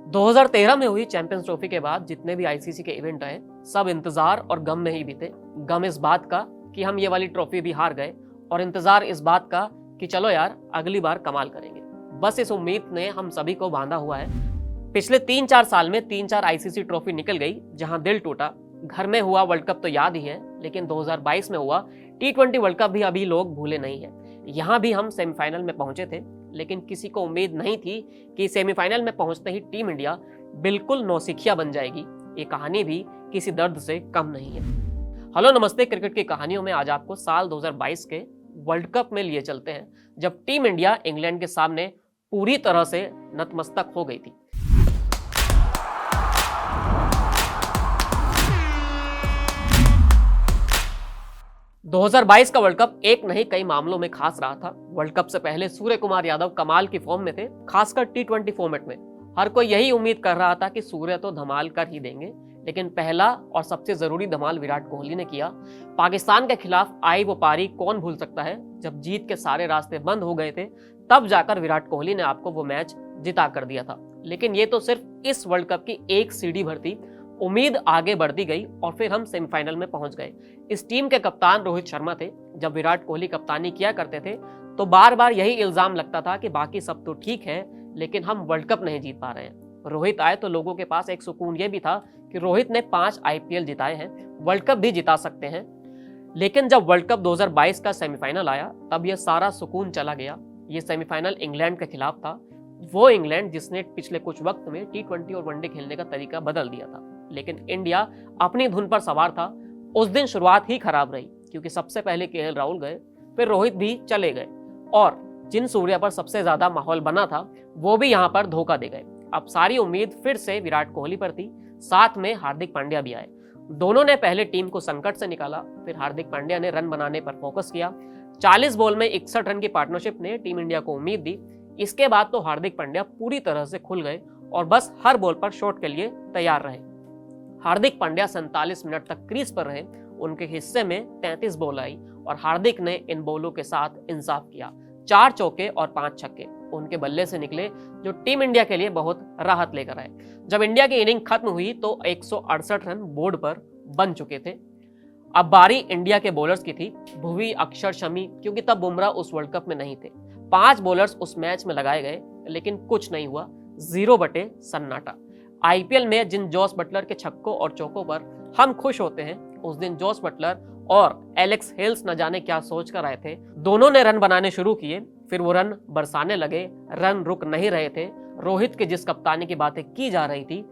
2013 में हुई champions trophy के बाद जितने भी आईसीसी के इवेंट आए, सब इंतजार और गम में ही बीते। गम इस बात का कि हम ये वाली ट्रॉफी भी हार गए, और इंतजार इस बात का कि चलो यार अगली बार कमाल करेंगे। बस इस उम्मीद ने हम सभी को बांधा हुआ है। पिछले 3-4 साल में 3-4 आईसीसी ट्रॉफी निकल गई, जहां दिल टूटा। घर में हुआ वर्ल्ड कप तो याद ही है, लेकिन 2022 में हुआ T20 वर्ल्ड कप भी अभी लोग भूले नहीं है। यहाँ भी हम सेमीफाइनल में पहुंचे थे, लेकिन किसी को उम्मीद नहीं थी कि सेमीफाइनल में पहुंचते ही टीम इंडिया बिल्कुल नौसिखिया बन जाएगी। ये कहानी भी किसी दर्द से कम नहीं है। हेलो नमस्ते, क्रिकेट की कहानियों में आज आपको साल 2022 के वर्ल्ड कप में लिए चलते हैं, जब टीम इंडिया इंग्लैंड के सामने पूरी तरह से नतमस्तक हो गई थी। दो 2022 का वर्ल्ड कप एक नहीं कई मामलों में खास रहा था। वर्ल्ड कप से पहले सूर्य कुमार यादव कमाल की फॉर्म में थे, खासकर T20 फॉर्मेट में। हर कोई यही उम्मीद कर रहा था कि सूर्य तो धमाल कर ही देंगे, लेकिन पहला और सबसे जरूरी धमाल विराट कोहली ने किया। पाकिस्तान के खिलाफ आई वो पारी कौन भूल सकता है, जब जीत के सारे रास्ते बंद हो गए थे, तब जाकर विराट कोहली ने आपको वो मैच जिता कर दिया था। लेकिन ये तो सिर्फ इस वर्ल्ड कप की एक सीढ़ी भर थी। उम्मीद आगे बढ़ती गई और फिर हम सेमीफाइनल में पहुंच गए। इस टीम के कप्तान रोहित शर्मा थे। जब विराट कोहली कप्तानी किया करते थे तो बार बार यही इल्जाम लगता था कि बाकी सब तो ठीक है, लेकिन हम वर्ल्ड कप नहीं जीत पा रहे हैं। रोहित आए तो लोगों के पास एक सुकून ये भी था कि रोहित ने 5 IPL जिताए हैं, वर्ल्ड कप भी जिता सकते हैं। लेकिन जब वर्ल्ड कप 2022 का सेमीफाइनल आया, तब यह सारा सुकून चला गया। ये सेमीफाइनल इंग्लैंड के खिलाफ था, वो इंग्लैंड जिसने पिछले कुछ वक्त में T20 और वनडे खेलने का तरीका बदल दिया था। लेकिन इंडिया अपनी धुन पर सवार था। उस दिन शुरुआत ही खराब रही, क्योंकि सबसे पहले KL राहुल गए, फिर रोहित भी चले गए, और जिन सूर्या पर सबसे ज्यादा माहौल बना था वो भी यहाँ पर धोखा दे गए। अब सारी उम्मीद फिर से विराट कोहली पर थी, साथ में हार्दिक पांड्या भी आए। दोनों ने पहले टीम को संकट से निकाला, फिर हार्दिक पांड्या ने रन बनाने पर फोकस किया। 40 बॉल में 61 रन की पार्टनरशिप ने टीम इंडिया को उम्मीद दी। इसके बाद तो हार्दिक पांड्या पूरी तरह से खुल गए और बस हर बॉल पर शॉट के लिए तैयार रहे। हार्दिक पांड्या 47 मिनट तक क्रीज पर रहे। उनके हिस्से में 33 बॉल आई और हार्दिक ने इन बॉलों के साथ इंसाफ किया। 4 चौके और 5 छक्के उनके बल्ले से निकले, जो टीम इंडिया के लिए बहुत राहत लेकर आए। जब इंडिया की इनिंग खत्म हुई तो 168 रन बोर्ड पर बन चुके थे। अब बारी इंडिया के बॉलर्स की थी, भुवी, अक्षर, शमी, क्योंकि तब बुमराह उस वर्ल्ड कप में नहीं थे। 5 बॉलर्स उस मैच में लगाए गए, लेकिन कुछ नहीं हुआ। 0 बटे सन्नाटा। IPL में जिन जॉस बटलर के छक्कों और चौकों पर हम खुश होते हैं, उस दिन जॉस बटलर और एलेक्स हेल्स न जाने क्या सोच कर आए थे। दोनों ने रन बनाने शुरू किए, फिर वो रन बरसाने लगे। रन रुक नहीं रहे थे। रोहित के जिस कप्तानी की बातें की जा रही थी,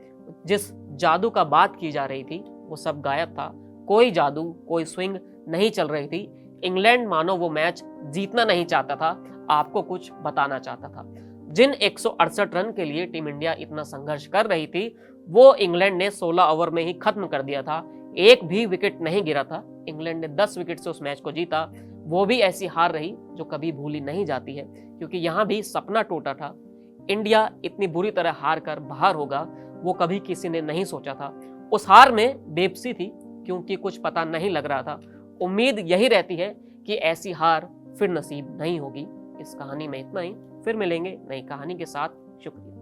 जिस जादू का बात की जा रही थी, वो सब गायब था। कोई जादू, कोई स्विंग नहीं चल रही थी। इंग्लैंड मानो वो मैच जीतना नहीं चाहता था, आपको कुछ बताना चाहता था। जिन 168 रन के लिए टीम इंडिया इतना संघर्ष कर रही थी, वो इंग्लैंड ने 16 ओवर में ही खत्म कर दिया था। एक भी विकेट नहीं गिरा था। इंग्लैंड ने 10 विकेट से उस मैच को जीता। वो भी ऐसी हार रही जो कभी भूली नहीं जाती है, क्योंकि यहाँ भी सपना टूटा था। इंडिया इतनी बुरी तरह हार कर बाहर होगा, वो कभी किसी ने नहीं सोचा था। उस हार में बेबसी थी, क्योंकि कुछ पता नहीं लग रहा था। उम्मीद यही रहती है कि ऐसी हार फिर नसीब नहीं होगी। इस कहानी में इतना ही, फिर मिलेंगे नई कहानी के साथ। शुक्रिया।